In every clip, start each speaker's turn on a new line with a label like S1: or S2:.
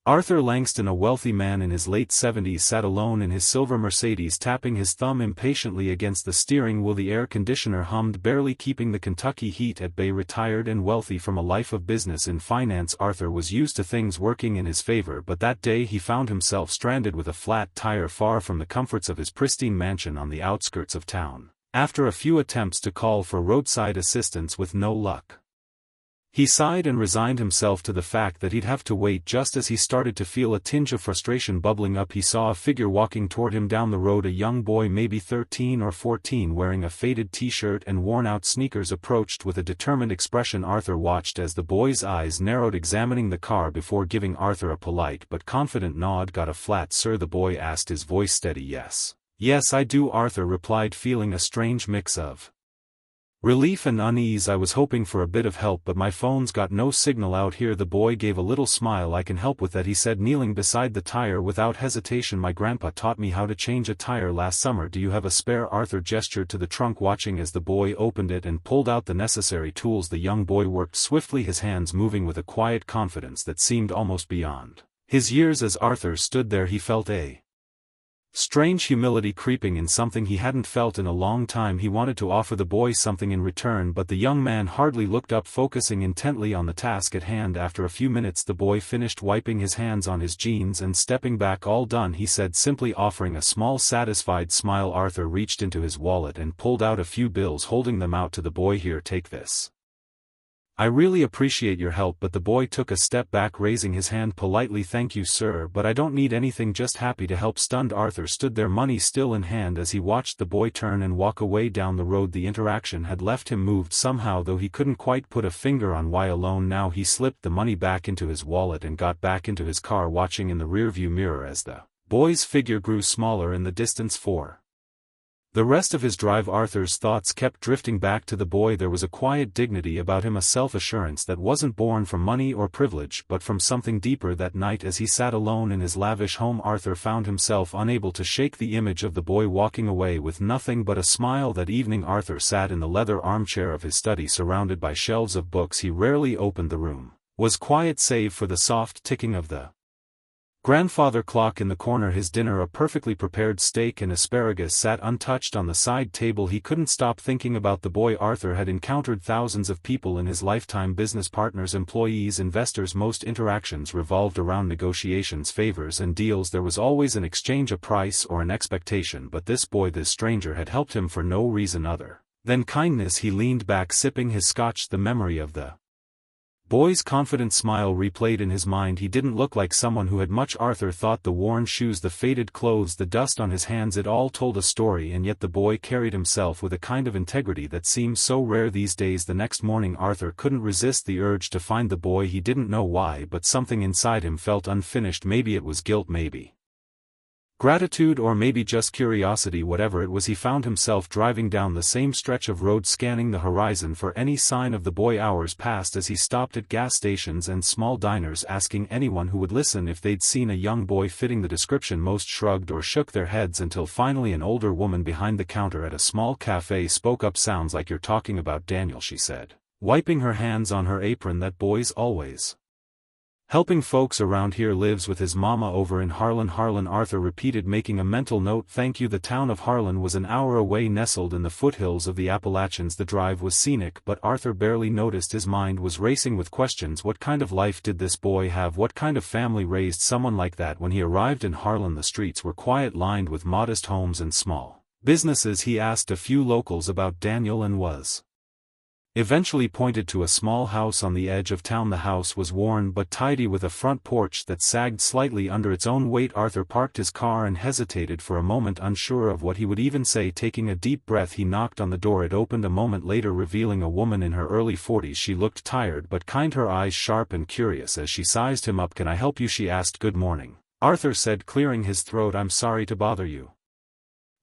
S1: Arthur Langston, a wealthy man in his late 70s, sat alone in his silver Mercedes, tapping his thumb impatiently against the steering wheel. The air conditioner hummed, barely keeping the Kentucky heat at bay. Retired and wealthy from a life of business in finance, Arthur was used to things working in his favor, but that day he found himself stranded with a flat tire far from the comforts of his pristine mansion on the outskirts of town. After a few attempts to call for roadside assistance with no luck, he sighed and resigned himself to the fact that he'd have to wait. Just as he started to feel a tinge of frustration bubbling up, he saw a figure walking toward him down the road. A young boy, maybe 13 or 14, wearing a faded t-shirt and worn-out sneakers, approached with a determined expression. Arthur watched as the boy's eyes narrowed, examining the car before giving Arthur a polite but confident nod. "Got a flat, sir?" the boy asked, his voice steady. "Yes. Yes, I do," Arthur replied, feeling a strange mix of relief and unease. "I was hoping for a bit of help, but my phone's got no signal out here." The boy gave a little smile. "I can help with that," he said, kneeling beside the tire without hesitation. "My grandpa taught me how to change a tire last summer. Do you have a spare?" Arthur gestured to the trunk, watching as the boy opened it and pulled out the necessary tools. The young boy worked swiftly, his hands moving with a quiet confidence that seemed almost beyond his years. As Arthur stood there, he felt a strange humility creeping in, something he hadn't felt in a long time. He wanted to offer the boy something in return, but the young man hardly looked up, focusing intently on the task at hand. After a few minutes, the boy finished, wiping his hands on his jeans and stepping back. "All done," he said simply, offering a small satisfied smile. Arthur reached into his wallet and pulled out a few bills, holding them out to the boy. "Here, take this. I really appreciate your help." But the boy took a step back, raising his hand politely. "Thank you, sir, but I don't need anything, just happy to help." Stunned, Arthur stood there, money still in hand, as he watched the boy turn and walk away down the road. The interaction had left him moved somehow, though he couldn't quite put a finger on why. Alone now, he slipped the money back into his wallet and got back into his car, watching in the rearview mirror as the boy's figure grew smaller in the distance. For the rest of his drive, Arthur's thoughts kept drifting back to the boy. There was a quiet dignity about him, a self-assurance that wasn't born from money or privilege but from something deeper. That night, as he sat alone in his lavish home, Arthur found himself unable to shake the image of the boy walking away with nothing but a smile. That evening, Arthur sat in the leather armchair of his study, surrounded by shelves of books. He rarely opened. The room was quiet save for the soft ticking of the grandfather clock in the corner. His dinner, a perfectly prepared steak and asparagus, sat untouched on the side table. He couldn't stop thinking about the boy. Arthur had encountered thousands of people in his lifetime: business partners, employees, investors. Most interactions revolved around negotiations, favors and deals. There was always an exchange, a price or an expectation, but this boy, this stranger, had helped him for no reason other than kindness. He leaned back, sipping his scotch. The memory of the boy's confident smile replayed in his mind. He didn't look like someone who had much, Arthur thought. The worn shoes, the faded clothes, the dust on his hands, it all told a story, and yet the boy carried himself with a kind of integrity that seemed so rare these days. The next morning, Arthur couldn't resist the urge to find the boy. He didn't know why, but something inside him felt unfinished. Maybe it was guilt, maybe gratitude, or maybe just curiosity. Whatever it was, he found himself driving down the same stretch of road, scanning the horizon for any sign of the boy. Hours passed as he stopped at gas stations and small diners, asking anyone who would listen if they'd seen a young boy fitting the description. Most shrugged or shook their heads, until finally an older woman behind the counter at a small cafe spoke up. "Sounds like you're talking about Daniel," she said, wiping her hands on her apron. "That boy's always helping folks around here. Lives with his mama over in Harlan." Harlan, Arthur repeated, making a mental note. "Thank you." The town of Harlan was an hour away, nestled in the foothills of the Appalachians. The drive was scenic, but Arthur barely noticed. His mind was racing with questions. What kind of life did this boy have? What kind of family raised someone like that? When he arrived in Harlan, the streets were quiet, lined with modest homes and small businesses. He asked a few locals about Daniel and was eventually pointed to a small house on the edge of town. The house was worn but tidy, with a front porch that sagged slightly under its own weight. Arthur parked his car and hesitated for a moment, unsure of what he would even say. Taking a deep breath, he knocked on the door. It opened a moment later, revealing a woman in her early 40s. She looked tired but kind, her eyes sharp and curious as she sized him up. "Can I help you?" she asked. "Good morning," Arthur said, clearing his throat. "I'm sorry to bother you,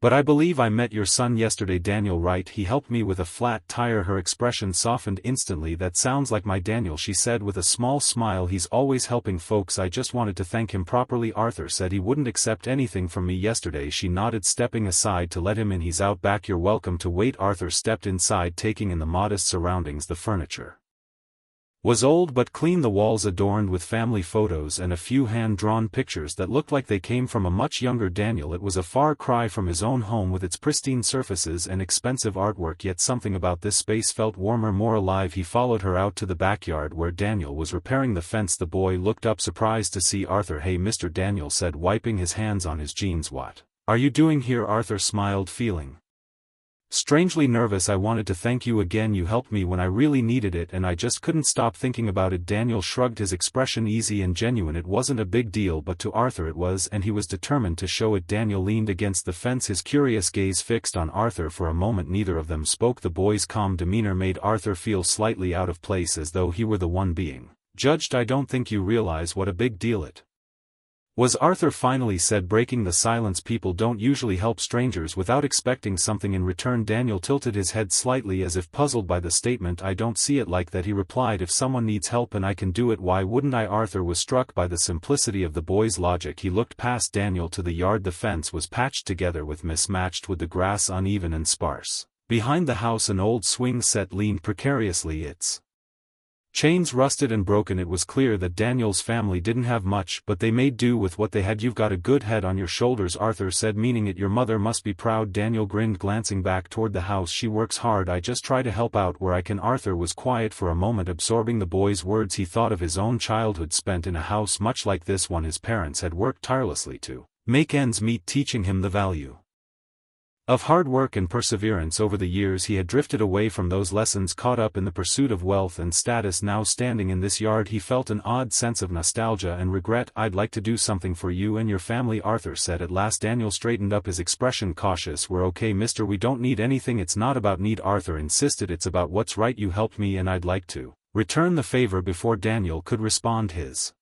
S1: but I believe I met your son yesterday." "Daniel, right? He helped me with a flat tire." Her expression softened instantly. "That sounds like my Daniel," she said with a small smile. "He's always helping folks. I just wanted to thank him properly." "Arthur said he wouldn't accept anything from me yesterday." She nodded, stepping aside to let him in. "He's out back. You're welcome to wait." Arthur stepped inside, taking in the modest surroundings. The furniture was old but clean, the walls adorned with family photos and a few hand-drawn pictures that looked like they came from a much younger Daniel. It was a far cry from his own home with its pristine surfaces and expensive artwork, yet something about this space felt warmer, more alive. He followed her out to the backyard where Daniel was repairing the fence. The boy looked up surprised to see Arthur. "Hey Mr. Daniel," said, wiping his hands on his jeans. "What are you doing here?" Arthur smiled, feeling strangely nervous. "I wanted to thank you again. You helped me when I really needed it and I just couldn't stop thinking about it." Daniel shrugged, his expression easy and genuine. It wasn't a big deal, but to Arthur it was, and he was determined to show it. Daniel leaned against the fence, his curious gaze fixed on Arthur. For a moment neither of them spoke. The boy's calm demeanor made Arthur feel slightly out of place, as though he were the one being judged. "I don't think you realize what a big deal it was," Arthur finally said, breaking the silence. "People don't usually help strangers without expecting something in return." Daniel tilted his head slightly as if puzzled by the statement. "I don't see it like that," he replied. "If someone needs help and I can do it, why wouldn't I?" Arthur was struck by the simplicity of the boy's logic. He looked past Daniel to the yard. The fence was patched together with mismatched wood, the grass uneven and sparse. Behind the house an old swing set leaned precariously, its chains rusted and broken. It was clear that Daniel's family didn't have much, but they made do with what they had. "You've got a good head on your shoulders," Arthur said, meaning it. "Your mother must be proud." Daniel grinned, glancing back toward the house. "She works hard. I just try to help out where I can." Arthur was quiet for a moment, absorbing the boy's words. He thought of his own childhood spent in a house much like this one. His parents had worked tirelessly to make ends meet, teaching him the value of hard work and perseverance. Over the years he had drifted away from those lessons, caught up in the pursuit of wealth and status. Now standing in this yard he felt an odd sense of nostalgia and regret. "I'd like to do something for you and your family," Arthur said at last. Daniel straightened up, his expression cautious. "We're okay, mister. We don't need anything." "It's not about need," Arthur insisted. "It's about what's right. You helped me and I'd like to return the favor." Before Daniel could respond, his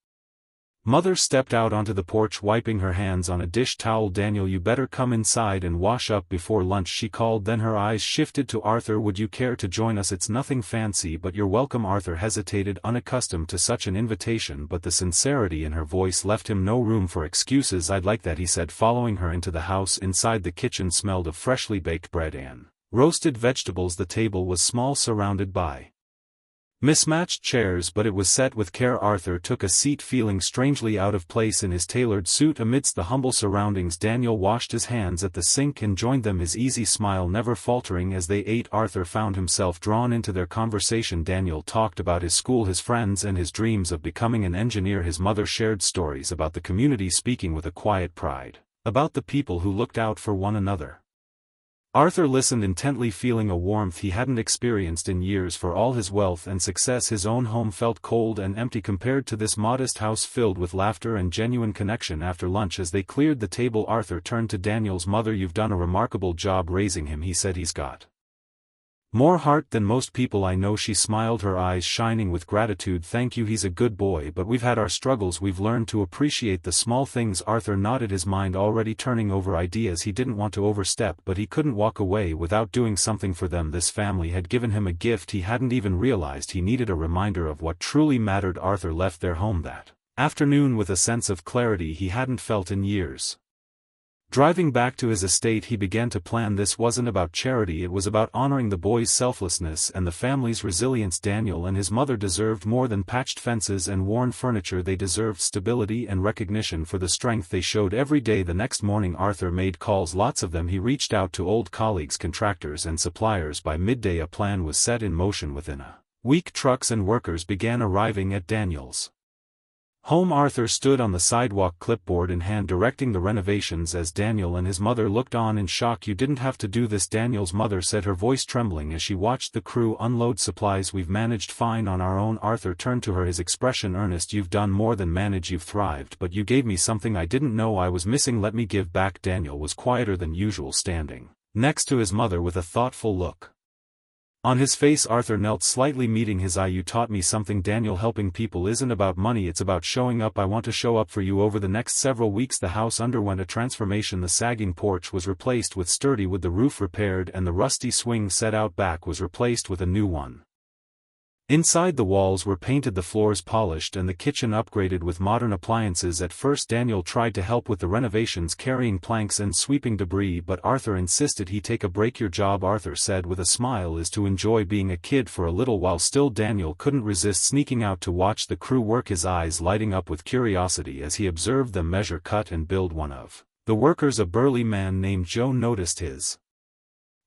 S1: mother stepped out onto the porch, wiping her hands on a dish towel. "Daniel, you better come inside and wash up before lunch," she called. Then her eyes shifted to Arthur. "Would you care to join us? It's nothing fancy, but you're welcome." Arthur hesitated, unaccustomed to such an invitation, but the sincerity in her voice left him no room for excuses. "I'd like that," he said, following her into the house. Inside, the kitchen smelled of freshly baked bread and roasted vegetables. The table was small, surrounded by mismatched chairs, but it was set with care. Arthur took a seat, feeling strangely out of place in his tailored suit amidst the humble surroundings. Daniel washed his hands at the sink and joined them, his easy smile never faltering. As they ate, Arthur found himself drawn into their conversation. Daniel talked about his school, his friends, and his dreams of becoming an engineer. His mother shared stories about the community, speaking with a quiet pride about the people who looked out for one another. Arthur listened intently, feeling a warmth he hadn't experienced in years. For all his wealth and success, his own home felt cold and empty compared to this modest house filled with laughter and genuine connection. After lunch, as they cleared the table, Arthur turned to Daniel's mother. "You've done a remarkable job raising him," he said. "He's got more heart than most people I know." She smiled, her eyes shining with gratitude. "Thank you. He's a good boy, but we've had our struggles. We've learned to appreciate the small things." Arthur nodded, his mind already turning over ideas. He didn't want to overstep, but he couldn't walk away without doing something for them. This family had given him a gift he hadn't even realized he needed, a reminder of what truly mattered. Arthur left their home that afternoon with a sense of clarity he hadn't felt in years. Driving back to his estate, he began to plan. This wasn't about charity, it was about honoring the boy's selflessness and the family's resilience. Daniel and his mother deserved more than patched fences and worn furniture. They deserved stability and recognition for the strength they showed every day. The next morning Arthur made calls, lots of them. He reached out to old colleagues, contractors and suppliers. By midday a plan was set in motion. Within a week trucks and workers began arriving at Daniel's home. Arthur stood on the sidewalk, clipboard in hand, directing the renovations as Daniel and his mother looked on in shock. "You didn't have to do this," Daniel's mother said, her voice trembling as she watched the crew unload supplies. "We've managed fine on our own." Arthur turned to her, his expression earnest. "You've done more than manage, you've thrived, but you gave me something I didn't know I was missing. Let me give back." Daniel was quieter than usual, standing next to his mother with a thoughtful look on his face. Arthur knelt slightly, meeting his eye. "You taught me something, Daniel. Helping people isn't about money, it's about showing up. I want to show up for you." Over the next several weeks the house underwent a transformation. The sagging porch was replaced with sturdy wood, the roof repaired, and the rusty swing set out back was replaced with a new one. Inside, the walls were painted, the floors polished, and the kitchen upgraded with modern appliances. At first Daniel tried to help with the renovations, carrying planks and sweeping debris, but Arthur insisted he take a break. Your job, Arthur said with a smile, is to enjoy being a kid for a little while. Still, Daniel couldn't resist sneaking out to watch the crew work, his eyes lighting up with curiosity as he observed them measure, cut and build. One of the workers, a burly man named Joe, noticed his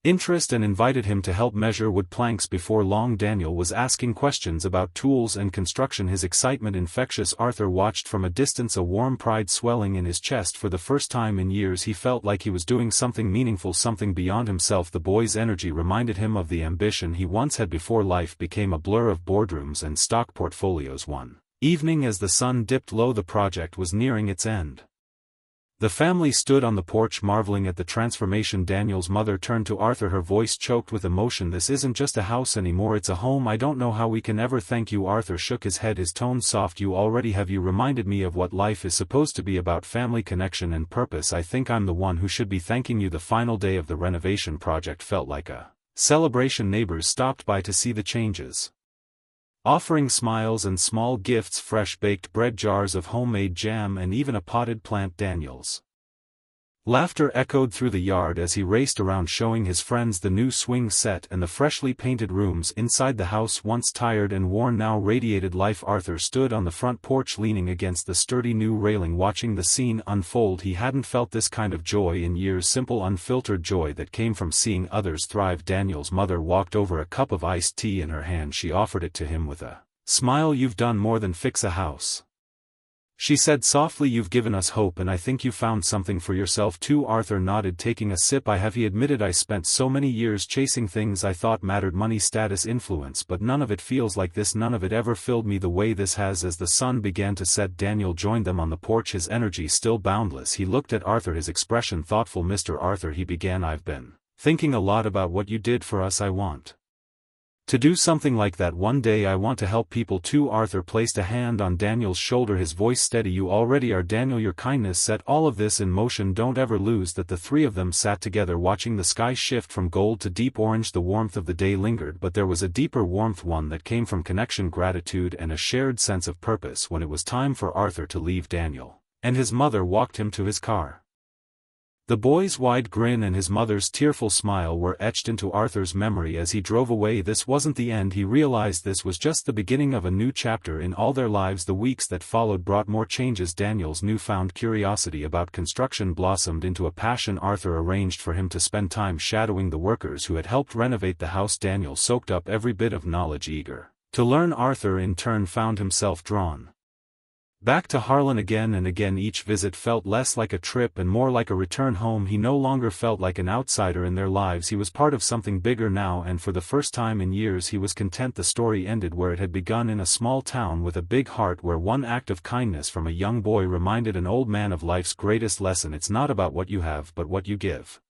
S1: interest and invited him to help measure wood planks. Before long, Daniel was asking questions about tools and construction, his excitement infectious. Arthur watched from a distance, a warm pride swelling in his chest. For the first time in years he felt like he was doing something meaningful, something beyond himself. The boy's energy reminded him of the ambition he once had before life became a blur of boardrooms and stock portfolios. One evening, as the sun dipped low, the project was nearing its end. The family stood on the porch marveling at the transformation. Daniel's mother turned to Arthur, her voice choked with emotion. This isn't just a house anymore, it's a home. I don't know how we can ever thank you. Arthur shook his head, his tone soft. You already have. You reminded me of what life is supposed to be about, family, connection and purpose. I think I'm the one who should be thanking you. The final day of the renovation project felt like a celebration. Neighbors stopped by to see the changes, offering smiles and small gifts, fresh baked bread, jars of homemade jam, and even a potted plant. Daniel's laughter echoed through the yard as he raced around showing his friends the new swing set and the freshly painted rooms inside. The house, once tired and worn, now radiated life. Arthur stood on the front porch leaning against the sturdy new railing, watching the scene unfold. He hadn't felt this kind of joy in years, simple, unfiltered joy that came from seeing others thrive. Daniel's mother walked over, a cup of iced tea in her hand. She offered it to him with a smile. You've done more than fix a house, she said softly. You've given us hope, and I think you found something for yourself too. Arthur nodded, taking a sip. I have, he admitted. I spent so many years chasing things I thought mattered, money, status, influence, but none of it feels like this. None of it ever filled me the way this has. As the sun began to set, Daniel joined them on the porch, his energy still boundless. He looked at Arthur, his expression thoughtful. Mr. Arthur, he began, I've been thinking a lot about what you did for us. I want to do something like that one day. I want to help people too. Arthur placed a hand on Daniel's shoulder, his voice steady. You already are, Daniel. Your kindness set all of this in motion. Don't ever lose that. The three of them sat together, watching the sky shift from gold to deep orange. The warmth of the day lingered, but there was a deeper warmth, one that came from connection, gratitude, and a shared sense of purpose. When it was time for Arthur to leave, Daniel and his mother walked him to his car. The boy's wide grin and his mother's tearful smile were etched into Arthur's memory as he drove away. This wasn't the end. He realized this was just the beginning of a new chapter in all their lives. The weeks that followed brought more changes. Daniel's newfound curiosity about construction blossomed into a passion. Arthur arranged for him to spend time shadowing the workers who had helped renovate the house. Daniel soaked up every bit of knowledge, eager to learn. Arthur in turn found himself drawn back to Harlan again and again. Each visit felt less like a trip and more like a return home. He no longer felt like an outsider in their lives. He was part of something bigger now, and for the first time in years he was content. The story ended where it had begun, in a small town with a big heart, where one act of kindness from a young boy reminded an old man of life's greatest lesson. It's not about what you have but what you give.